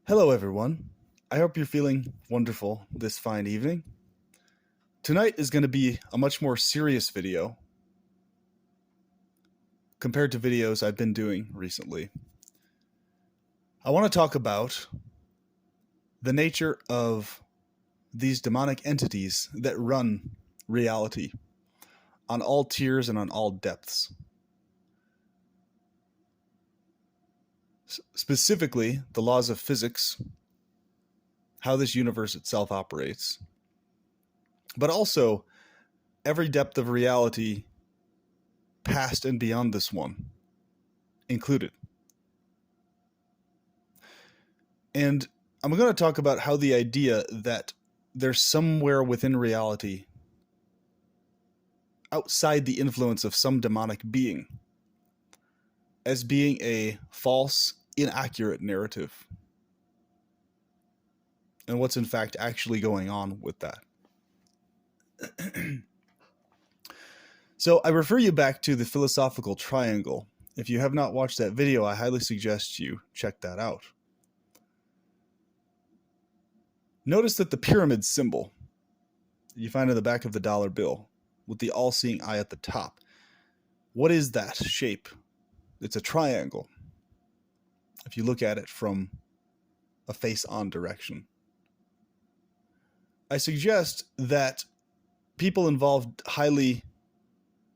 Hello, everyone. I hope you're feeling wonderful this fine evening. Tonight is going to be a much more serious video compared to videos I've been doing recently. I want to talk about the nature of these demonic entities that run reality on all tiers and on all depths. Specifically, the laws of physics, how this universe itself operates, but also every depth of reality past and beyond this one included. And I'm going to talk about how the idea that there's somewhere within reality, outside the influence of some demonic being, as being a false, inaccurate narrative, and what's in fact actually going on with that. So I refer you back to the philosophical triangle. If you have not watched that video, I highly suggest you check that out. Notice that the pyramid symbol you find in the back of the dollar bill with the all-seeing eye at the top, what is that shape? It's a triangle if you look at it from a face-on direction. I suggest that people involved highly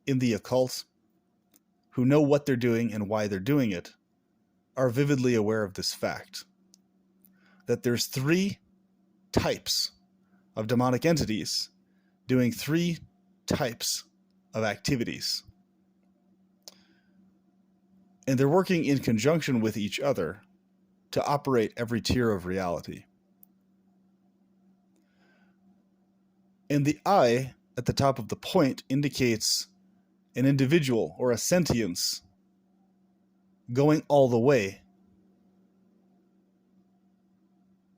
in the occult, who know what they're doing and why they're doing it, are vividly aware of this fact, that there's three types of demonic entities doing three types of activities. And they're working in conjunction with each other to operate every tier of reality. And the eye at the top of the point indicates an individual or a sentience going all the way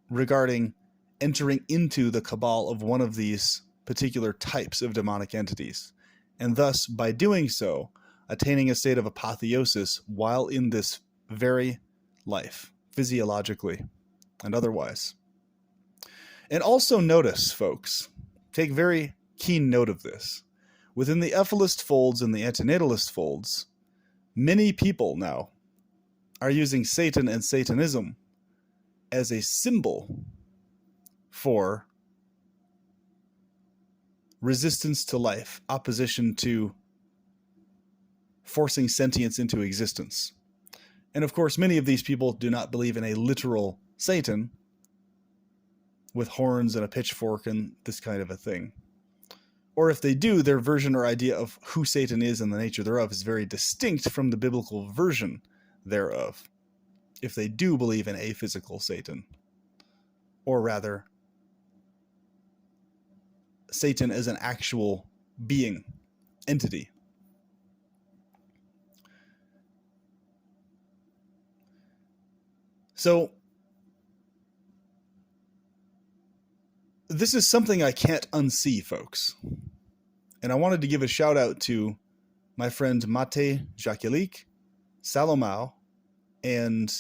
regarding entering into the cabal of one of these particular types of demonic entities, and thus, by doing so, attaining a state of apotheosis while in this very life, physiologically and otherwise. And also notice, folks, take very keen note of this. Within the ephealist folds and the antinatalist folds, many people now are using Satan and Satanism as a symbol for resistance to life, opposition to forcing sentience into existence. And of course, many of these people do not believe in a literal Satan with horns and a pitchfork and this kind of a thing. Or if they do, their version or idea of who Satan is and the nature thereof is very distinct from the biblical version thereof, if they do believe in a physical Satan. Or rather, Satan as an actual being, entity. So, this is something I can't unsee, folks. And I wanted to give a shout out to my friend Mate Jakelic, Salomao, and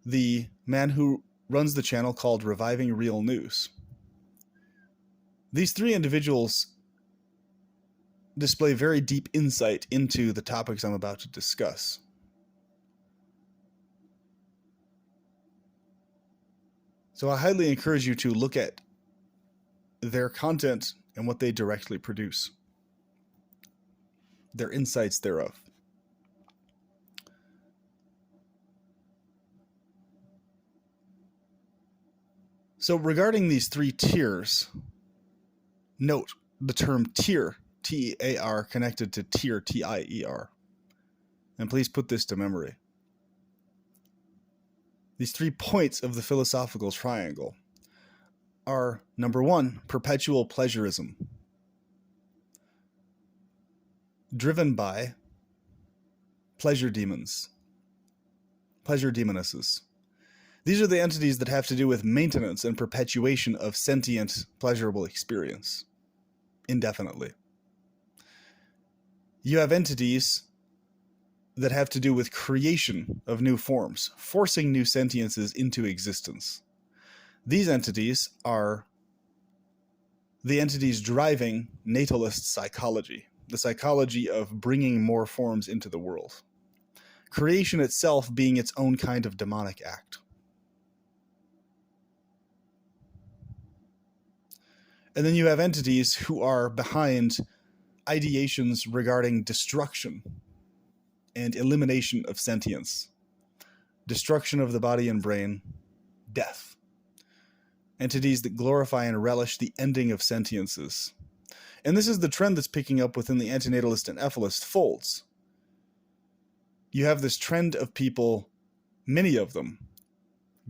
the man who runs the channel called Reviving Real News. These three individuals display very deep insight into the topics I'm about to discuss. So I highly encourage you to look at their content and what they directly produce, their insights thereof. So regarding these three tiers, note the term tier, T-E-A-R, connected to tier, T-I-E-R. And please put this to memory. These 3 points of the philosophical triangle are, number one, perpetual pleasurism, driven by pleasure demons, pleasure demonesses. These are the entities that have to do with maintenance and perpetuation of sentient, pleasurable experience indefinitely. You have entities that have to do with creation of new forms, forcing new sentiences into existence. These entities are the entities driving natalist psychology, the psychology of bringing more forms into the world. Creation itself being its own kind of demonic act. And then you have entities who are behind ideations regarding destruction and elimination of sentience, destruction of the body and brain, death. Entities that glorify and relish the ending of sentiences. And this is the trend that's picking up within the antinatalist and ethicalist folds. You have this trend of people, many of them,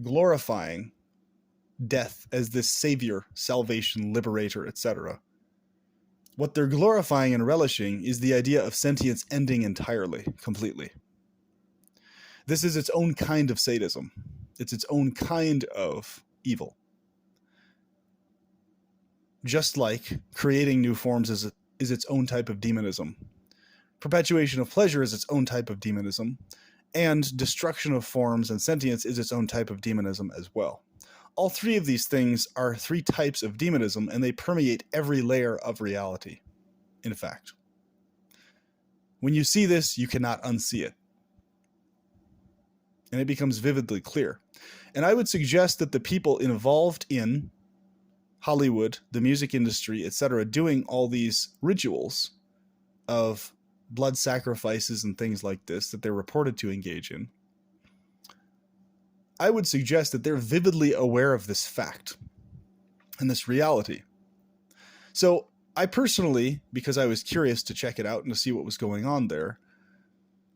glorifying death as this savior, salvation, liberator, etc. What they're glorifying and relishing is the idea of sentience ending entirely, completely. This is its own kind of sadism. It's its own kind of evil. Just like creating new forms is its own type of demonism. Perpetuation of pleasure is its own type of demonism, and destruction of forms and sentience is its own type of demonism as well. All three of these things are three types of demonism, and they permeate every layer of reality, in fact. When you see this, you cannot unsee it. And it becomes vividly clear. And I would suggest that the people involved in Hollywood, the music industry, etc., doing all these rituals of blood sacrifices and things like this that they're reported to engage in, I would suggest that they're vividly aware of this fact and this reality. So I personally, because I was curious to check it out and to see what was going on there,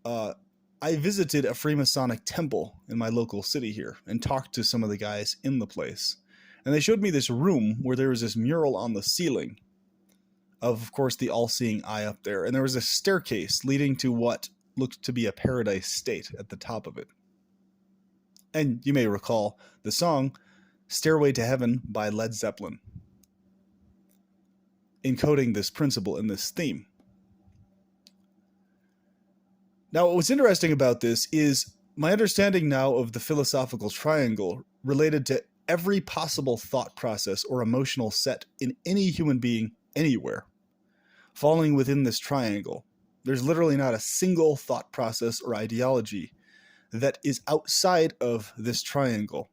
I visited a Freemasonic temple in my local city here and talked to some of the guys in the place. And they showed me this room where there was this mural on the ceiling of course, the all-seeing eye up there. And there was a staircase leading to what looked to be a paradise state at the top of it. And you may recall the song Stairway to Heaven by Led Zeppelin, encoding this principle and this theme. Now, what's interesting about this is my understanding now of the philosophical triangle related to every possible thought process or emotional set in any human being anywhere falling within this triangle. There's literally not a single thought process or ideology that is outside of this triangle.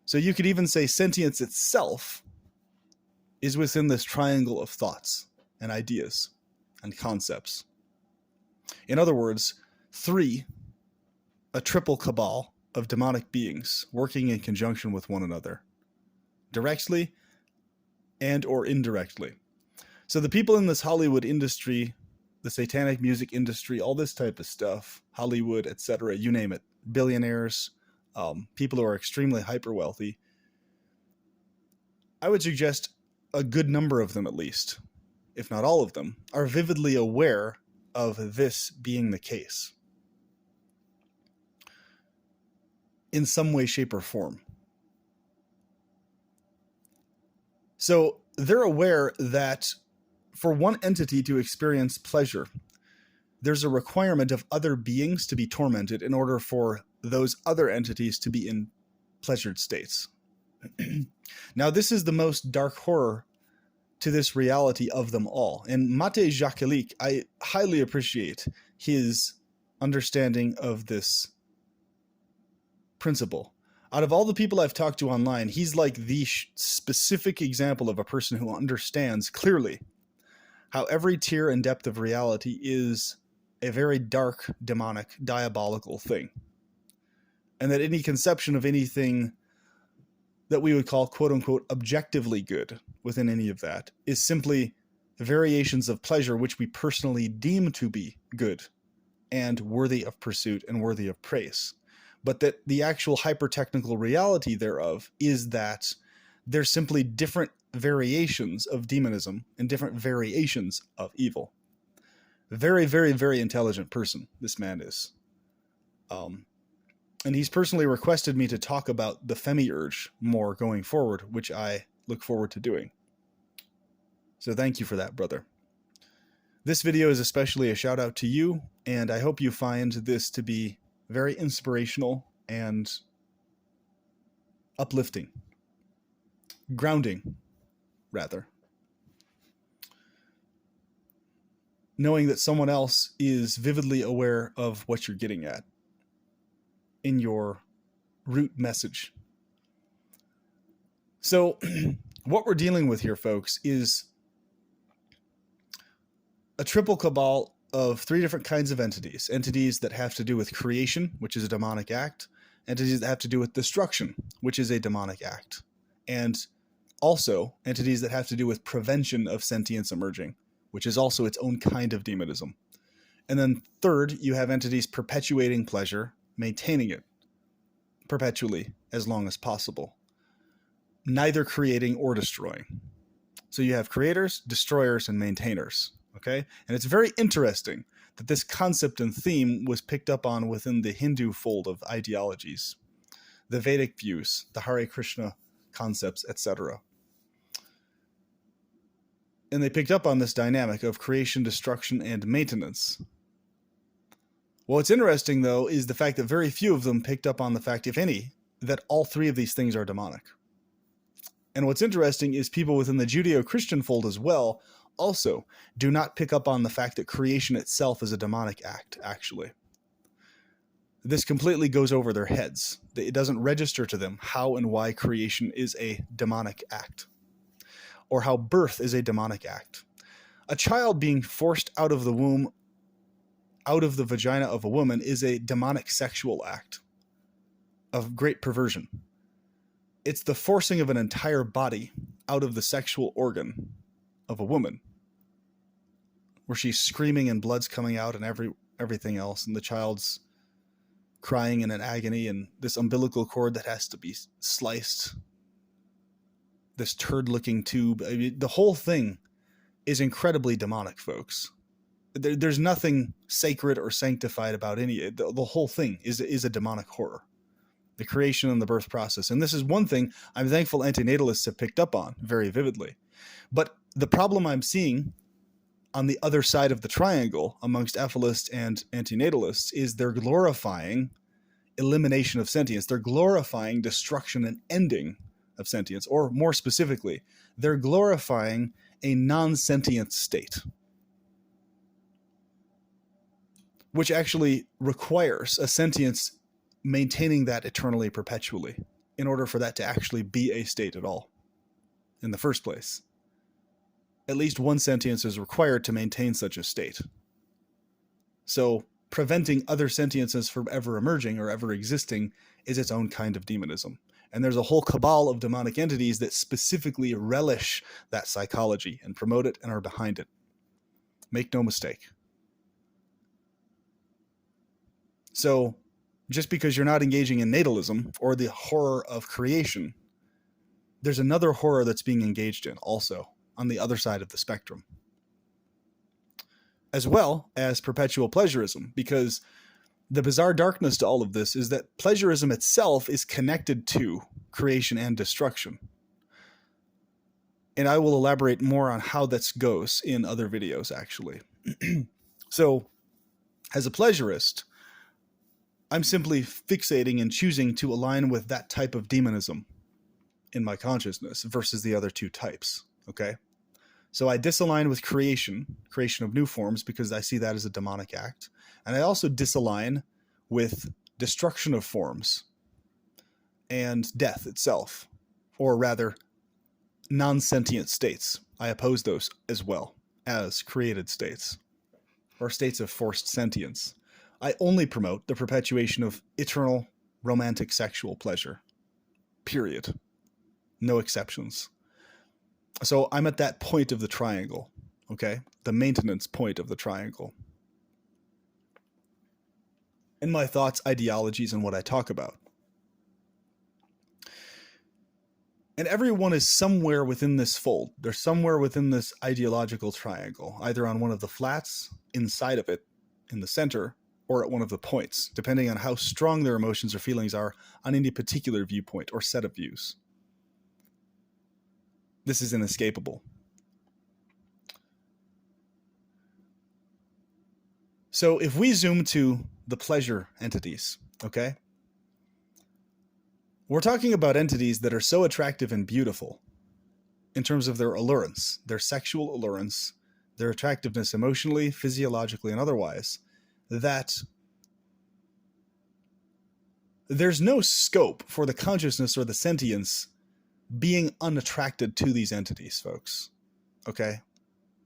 So you could even say sentience itself is within this triangle of thoughts and ideas and concepts. In other words, a triple cabal of demonic beings working in conjunction with one another, directly and or indirectly. So the people in this Hollywood industry, the satanic music industry, all this type of stuff, Hollywood, etc., you name it, billionaires, people who are extremely hyper wealthy, I would suggest a good number of them at least, if not all of them, are vividly aware of this being the case in some way, shape, or form. So they're aware that for one entity to experience pleasure, there's a requirement of other beings to be tormented in order for those other entities to be in pleasured states. Now, this is the most dark horror to this reality of them all. And Mate Jakelic, I highly appreciate his understanding of this principle. Out of all the people I've talked to online, he's like the specific example of a person who understands clearly how every tier and depth of reality is a very dark, demonic, diabolical thing. And that any conception of anything that we would call quote-unquote objectively good within any of that is simply variations of pleasure which we personally deem to be good and worthy of pursuit and worthy of praise. But that the actual hyper-technical reality thereof is that there's simply different variations of demonism and different variations of evil. Very, very, very intelligent person, this man is. And he's personally requested me to talk about the Femi-urge more going forward, which I look forward to doing. So thank you for that, brother. This video is especially a shout out to you, and I hope you find this to be very inspirational and uplifting. Grounding, rather. Knowing that someone else is vividly aware of what you're getting at in your root message. So, what we're dealing with here, folks, is a triple cabal of three different kinds of entities. Entities that have to do with creation, which is a demonic act. Entities that have to do with destruction, which is a demonic act. And also entities that have to do with prevention of sentience emerging, which is also its own kind of demonism. And then third, you have entities perpetuating pleasure, maintaining it perpetually as long as possible, neither creating or destroying. So you have creators, destroyers, and maintainers. Okay? And it's very interesting that this concept and theme was picked up on within the Hindu fold of ideologies, the Vedic views, the Hare Krishna concepts, etc. And they picked up on this dynamic of creation, destruction, and maintenance. What's interesting, though, is the fact that very few of them picked up on the fact, if any, that all three of these things are demonic. And what's interesting is people within the Judeo-Christian fold as well also do not pick up on the fact that creation itself is a demonic act, actually. This completely goes over their heads. It doesn't register to them how and why creation is a demonic act, or how birth is a demonic act. A child being forced out of the womb, out of the vagina of a woman, is a demonic sexual act of great perversion. It's the forcing of an entire body out of the sexual organ of a woman, where she's screaming and blood's coming out and everything else, and the child's crying in an agony, and this umbilical cord that has to be sliced, this turd-looking tube. I mean, the whole thing is incredibly demonic, folks. There's nothing sacred or sanctified about any. The whole thing is a demonic horror. The creation and the birth process. And this is one thing I'm thankful antinatalists have picked up on very vividly. But the problem I'm seeing on the other side of the triangle amongst ethalists and antinatalists is they're glorifying elimination of sentience. They're glorifying destruction and ending of sentience, or more specifically, they're glorifying a non-sentient state, which actually requires a sentience maintaining that eternally, perpetually, in order for that to actually be a state at all in the first place. At least one sentience is required to maintain such a state. So preventing other sentiences from ever emerging or ever existing is its own kind of demonism. And there's a whole cabal of demonic entities that specifically relish that psychology and promote it and are behind it. Make no mistake. So just because you're not engaging in natalism or the horror of creation, there's another horror that's being engaged in also on the other side of the spectrum, as well as perpetual pleasurism, because the bizarre darkness to all of this is that pleasurism itself is connected to creation and destruction. And I will elaborate more on how that goes in other videos, actually. So, as a pleasurist, I'm simply fixating and choosing to align with that type of demonism in my consciousness versus the other two types, okay? So I disalign with creation of new forms, because I see that as a demonic act. And I also disalign with destruction of forms and death itself, or rather, non-sentient states. I oppose those as well as created states, or states of forced sentience. I only promote the perpetuation of eternal romantic sexual pleasure. Period. No exceptions. So I'm at that point of the triangle, okay? The maintenance point of the triangle. In my thoughts, ideologies, and what I talk about. And everyone is somewhere within this fold. They're somewhere within this ideological triangle, either on one of the flats, inside of it, in the center, or at one of the points, depending on how strong their emotions or feelings are on any particular viewpoint or set of views. This is inescapable. So if we zoom to the pleasure entities, okay, we're talking about entities that are so attractive and beautiful in terms of their allurance, their sexual allurance, their attractiveness emotionally, physiologically, and otherwise, that there's no scope for the consciousness or the sentience being unattracted to these entities, folks. Okay?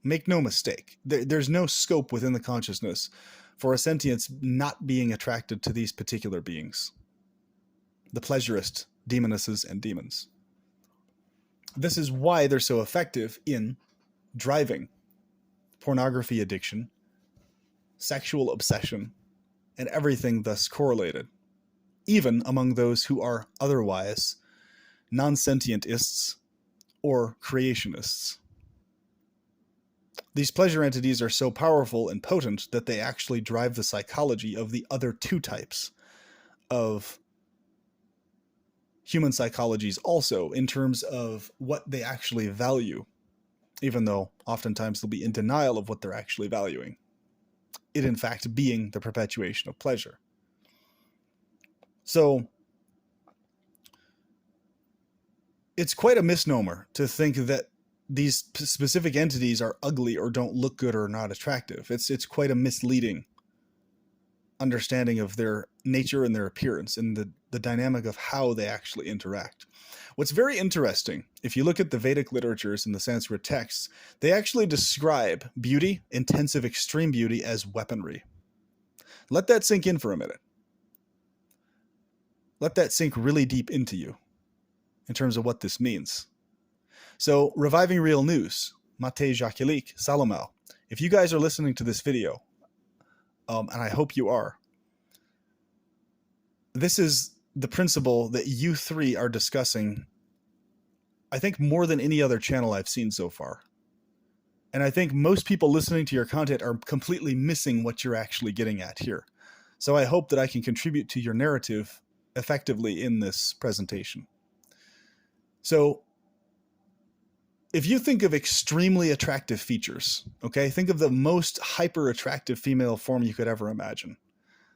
Make no mistake. There's no scope within the consciousness for a sentience not being attracted to these particular beings. The pleasurist demonesses and demons. This is why they're so effective in driving pornography addiction, sexual obsession, and everything thus correlated, even among those who are otherwise non-sentientists or creationists. These pleasure entities are so powerful and potent that they actually drive the psychology of the other two types of human psychologies also, in terms of what they actually value, even though oftentimes they'll be in denial of what they're actually valuing. It, in fact, being the perpetuation of pleasure. So it's quite a misnomer to think that these specific entities are ugly or don't look good or not attractive. It's quite a misleading understanding of their nature and their appearance and the dynamic of how they actually interact. What's very interesting, if you look at the Vedic literatures and the Sanskrit texts, they actually describe beauty, intensive extreme beauty, as weaponry. Let that sink in for a minute. Let that sink really deep into you in terms of what this means. So, Reviving Real News, Mate Jakelic, Salomao. If you guys are listening to this video, and I hope you are, this is the principle that you three are discussing, I think, more than any other channel I've seen so far. And I think most people listening to your content are completely missing what you're actually getting at here. So I hope that I can contribute to your narrative effectively in this presentation. So if you think of extremely attractive features, okay, think of the most hyper attractive female form you could ever imagine.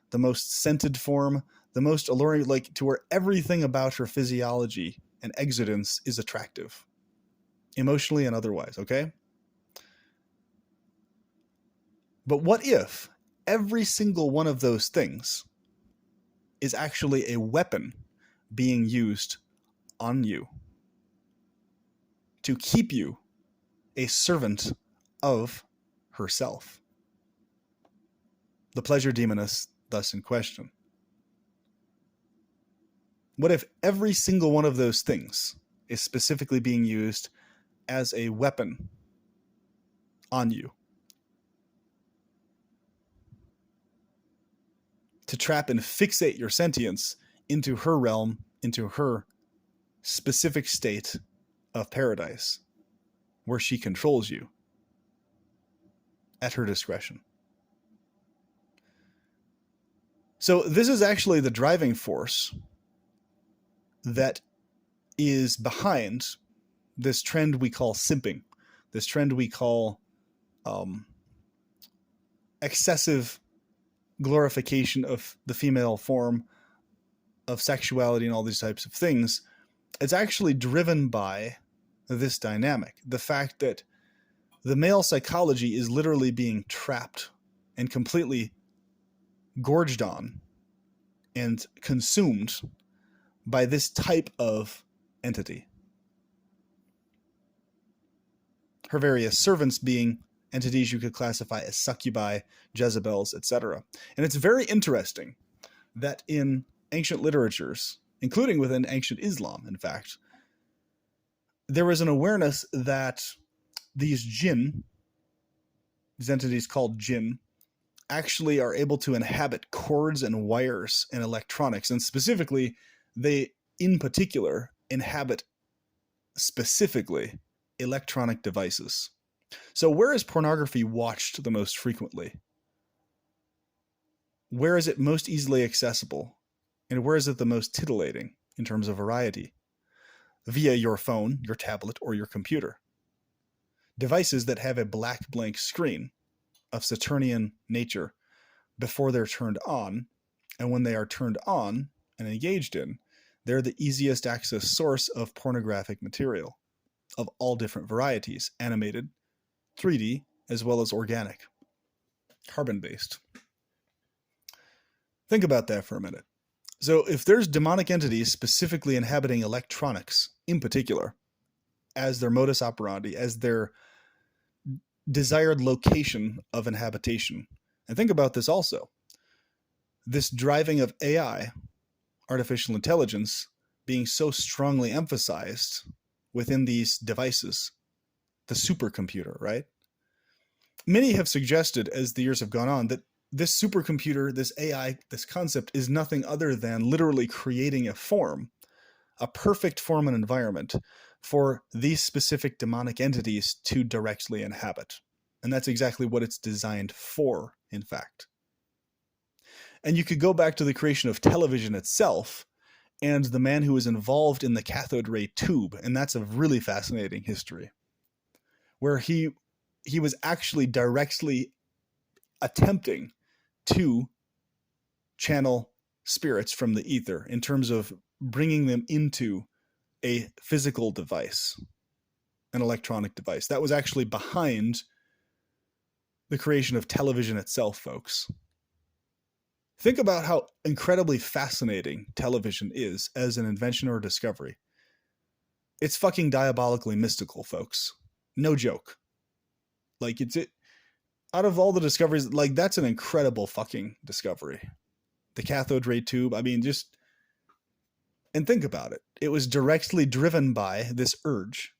The most scented form, the most alluring, like to where everything about her physiology and exudance is attractive, emotionally and otherwise, okay? But what if every single one of those things is actually a weapon being used on you to keep you a servant of herself? The pleasure demoness thus in question. What if every single one of those things is specifically being used as a weapon on you to trap and fixate your sentience into her realm, into her specific state of paradise, where she controls you at her discretion? So this is actually the driving force that is behind this trend we call simping, this trend we call excessive glorification of the female form, of sexuality, and all these types of things. It's actually driven by this dynamic, the fact that the male psychology is literally being trapped and completely gorged on and consumed by this type of entity. Her various servants being entities you could classify as succubi, Jezebels, etc. And it's very interesting that in ancient literatures, including within ancient Islam, in fact, there was an awareness that these jinn, these entities called jinn, actually are able to inhabit cords and wires and electronics. And specifically, they, in particular, inhabit specifically electronic devices. So where is pornography watched the most frequently? Where is it most easily accessible? And where is it the most titillating in terms of variety? Via your phone, your tablet, or your computer. Devices that have a black blank screen of Saturnian nature, before they're turned on. And when they are turned on and engaged in, they're the easiest access source of pornographic material of all different varieties, animated, 3D, as well as organic, carbon-based. Think about that for a minute. So if there's demonic entities specifically inhabiting electronics in particular, as their modus operandi, as their desired location of inhabitation, and think about this also, this driving of AI, artificial intelligence, being so strongly emphasized within these devices, the supercomputer, right? Many have suggested as the years have gone on that this supercomputer, this AI, this concept is nothing other than literally creating a form, a perfect form and environment for these specific demonic entities to directly inhabit. And that's exactly what it's designed for, in fact. And you could go back to the creation of television itself and the man who was involved in the cathode ray tube, and that's a really fascinating history, where he was actually directly attempting to channel spirits from the ether in terms of bringing them into a physical device, an electronic device. That was actually behind the creation of television itself, folks. Think about how incredibly fascinating television is as an invention or a discovery. It's fucking diabolically mystical, folks. No joke. Like, out of all the discoveries, like, that's an incredible fucking discovery. The cathode ray tube, I mean, and think about it. It was directly driven by this urge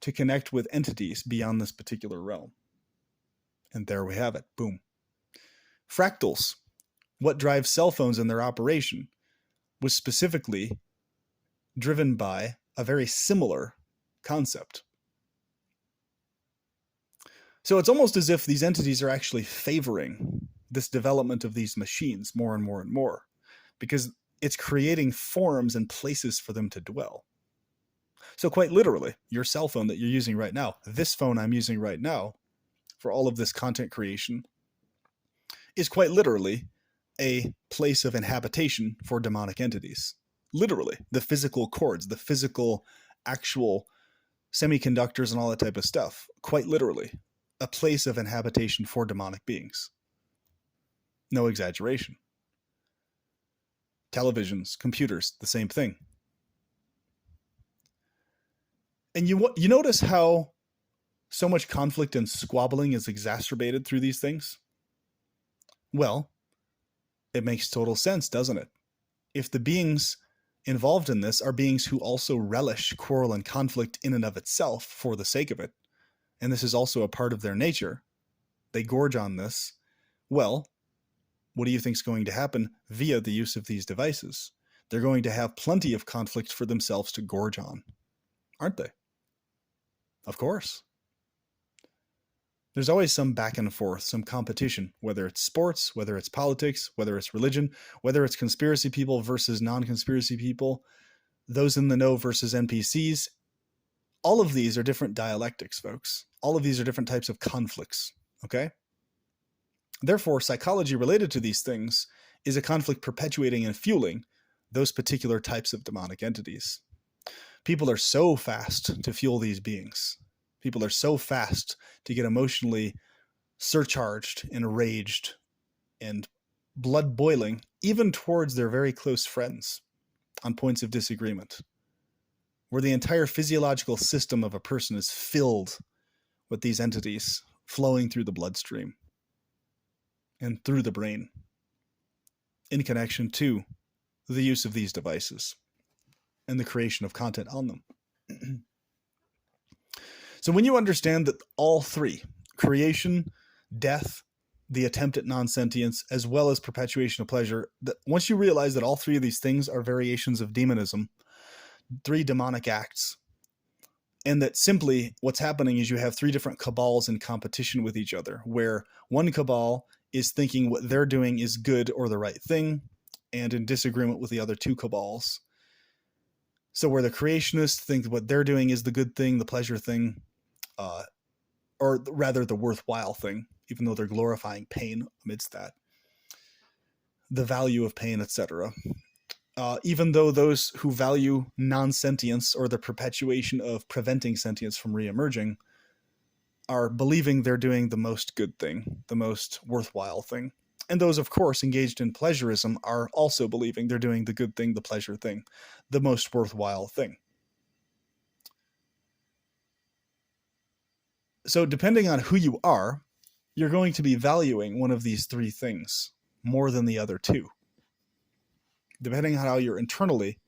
to connect with entities beyond this particular realm. And there we have it. Boom. Fractals, what drives cell phones in their operation, was specifically driven by a very similar concept. So it's almost as if these entities are actually favoring this development of these machines more and more and more, because it's creating forms and places for them to dwell. So quite literally, your cell phone that you're using right now, this phone I'm using right now for all of this content creation, is quite literally a place of inhabitation for demonic entities. Literally, the physical cords, the physical, actual semiconductors and all that type of stuff, quite literally, a place of inhabitation for demonic beings. No exaggeration. Televisions, computers, the same thing. And you notice how so much conflict and squabbling is exacerbated through these things? Well, it makes total sense, doesn't it? If the beings involved in this are beings who also relish quarrel and conflict in and of itself for the sake of it, and this is also a part of their nature, they gorge on this, well, what do you think is going to happen via the use of these devices? They're going to have plenty of conflict for themselves to gorge on, aren't they? Of course. There's always some back and forth, some competition, whether it's sports, whether it's politics, whether it's religion, whether it's conspiracy people versus non-conspiracy people, those in the know versus NPCs. All of these are different dialectics, folks. All of these are different types of conflicts, okay? Therefore, psychology related to these things is a conflict perpetuating and fueling those particular types of demonic entities. People are so fast to fuel these beings. People are so fast to get emotionally surcharged, enraged, and blood boiling, even towards their very close friends on points of disagreement, where the entire physiological system of a person is filled with these entities flowing through the bloodstream and through the brain in connection to the use of these devices and the creation of content on them. So when you understand that all three, creation, death, the attempt at non-sentience, as well as perpetuation of pleasure, that once you realize that all three of these things are variations of demonism, three demonic acts, and that simply what's happening is you have three different cabals in competition with each other, where one cabal is thinking what they're doing is good or the right thing, and in disagreement with the other two cabals. So where the creationists think what they're doing is the good thing, the pleasure thing, or rather the worthwhile thing, even though they're glorifying pain amidst that. the value of pain, etc. Even though those who value non-sentience or the perpetuation of preventing sentience from re-emerging are believing they're doing the most good thing, the most worthwhile thing. And those, of course, engaged in pleasurism are also believing they're doing the good thing, the pleasure thing, the most worthwhile thing. So depending on who you are, you're going to be valuing one of these three things more than the other two, depending on how you're internally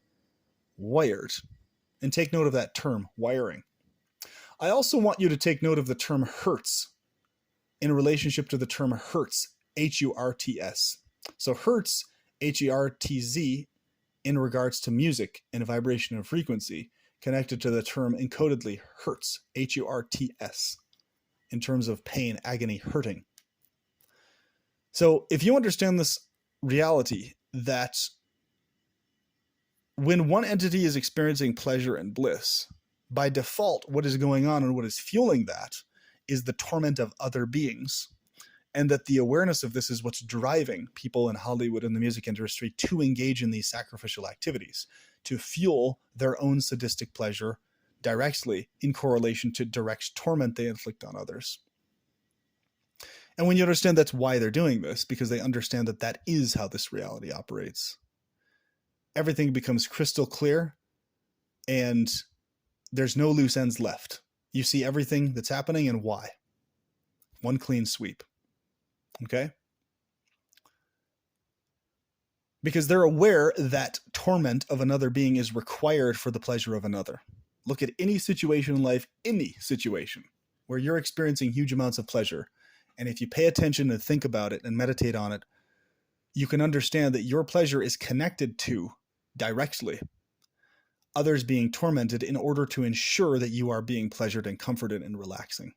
wired. And take note of that term, wiring. I also want you to take note of the term hertz in relationship to the term hertz, H-U-R-T-S. So hertz, H-E-R-T-Z, in regards to music and vibration and frequency, connected to the term encodedly hertz, H-U-R-T-S, in terms of pain, agony, hurting. So if you understand this reality that when one entity is experiencing pleasure and bliss, by default, what is going on and what is fueling that is the torment of other beings. And that the awareness of this is what's driving people in Hollywood and the music industry to engage in these sacrificial activities, to fuel their own sadistic pleasure directly in correlation to direct torment they inflict on others. And when you understand that's why they're doing this, because they understand that that is how this reality operates, everything becomes crystal clear and there's no loose ends left. You see everything that's happening and why. One clean sweep. Okay? Because they're aware that torment of another being is required for the pleasure of another. Look at any situation in life, any situation, where you're experiencing huge amounts of pleasure. And if you pay attention and think about it and meditate on it, you can understand that your pleasure is connected to, directly, others being tormented in order to ensure that you are being pleasured and comforted and relaxing.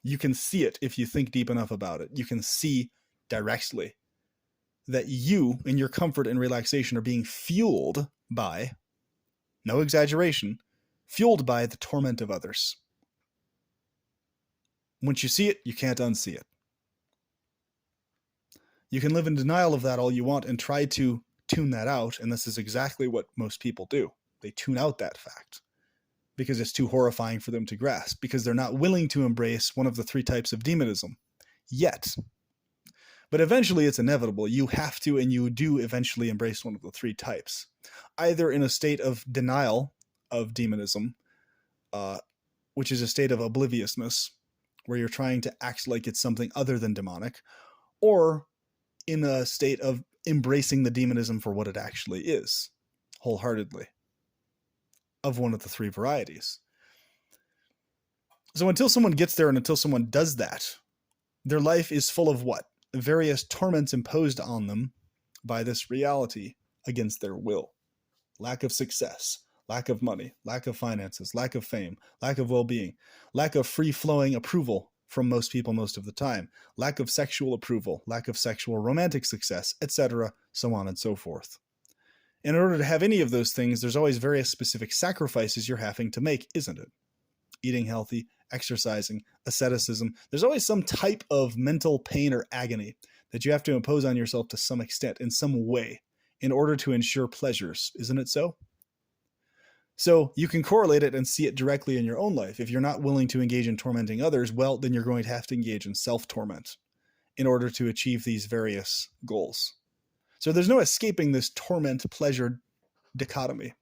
You can see it if you think deep enough about it. You can see directly that you, in your comfort and relaxation, are being fueled by, no exaggeration, fueled by the torment of others. Once you see it, you can't unsee it. You can live in denial of that all you want and try to tune that out, and this is exactly what most people do. They tune out that fact because it's too horrifying for them to grasp, because they're not willing to embrace one of the three types of demonism yet. But eventually it's inevitable. You have to, and you do eventually embrace one of the three types, either in a state of denial of demonism, which is a state of obliviousness, where you're trying to act like it's something other than demonic, or in a state of embracing the demonism for what it actually is, wholeheartedly, of one of the three varieties. So until someone gets there and until someone does that, their life is full of what? Various torments imposed on them by this reality against their will. Lack of success, lack of money, lack of finances, lack of fame, lack of well-being, lack of free-flowing approval from most people most of the time, lack of sexual approval, lack of sexual romantic success, etc., so on and so forth. In order to have any of those things, there's always various specific sacrifices you're having to make, isn't it? Eating healthy, exercising, asceticism. There's always some type of mental pain or agony that you have to impose on yourself to some extent, in some way, in order to ensure pleasures. Isn't it so? So you can correlate it and see it directly in your own life. If you're not willing to engage in tormenting others, well, then you're going to have to engage in self-torment in order to achieve these various goals. So there's no escaping this torment-pleasure dichotomy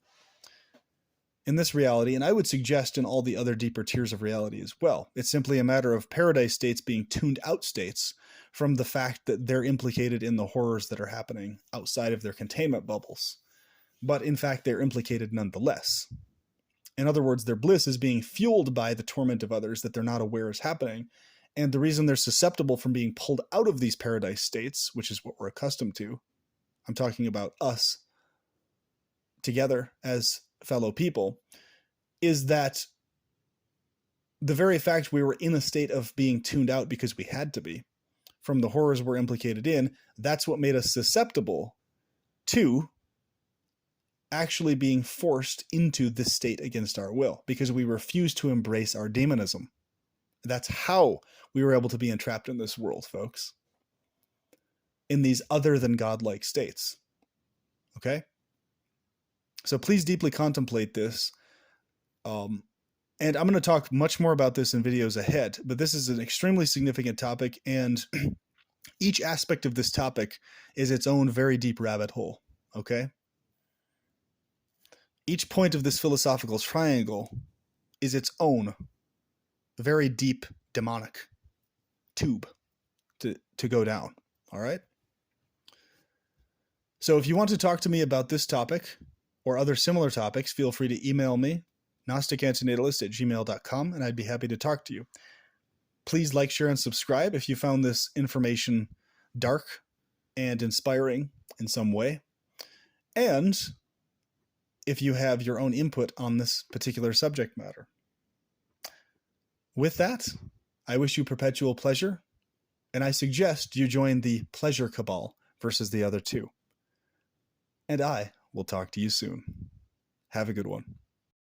in this reality, and I would suggest in all the other deeper tiers of reality as well. It's simply a matter of paradise states being tuned out states from the fact that they're implicated in the horrors that are happening outside of their containment bubbles. But in fact, they're implicated nonetheless. In other words, their bliss is being fueled by the torment of others that they're not aware is happening. And the reason they're susceptible from being pulled out of these paradise states, which is what we're accustomed to, I'm talking about us together as fellow people, is that the very fact we were in a state of being tuned out because we had to be from the horrors we're implicated in, that's what made us susceptible to actually being forced into this state against our will, because we refused to embrace our demonism. That's how we were able to be entrapped in this world, folks. in these other than godlike states. Okay? So please deeply contemplate this. And I'm going to talk much more about this in videos ahead, but this is an extremely significant topic, and each aspect of this topic is its own very deep rabbit hole. Okay? Each point of this philosophical triangle is its own very deep demonic tube to go down. All right? So if you want to talk to me about this topic or other similar topics, feel free to email me, gnosticantenatalist@gmail.com, and I'd be happy to talk to you. Please like, share, and subscribe if you found this information dark and inspiring in some way. And if you have your own input on this particular subject matter. With that, I wish you perpetual pleasure, and I suggest you join the pleasure cabal versus the other two. And I will talk to you soon. Have a good one.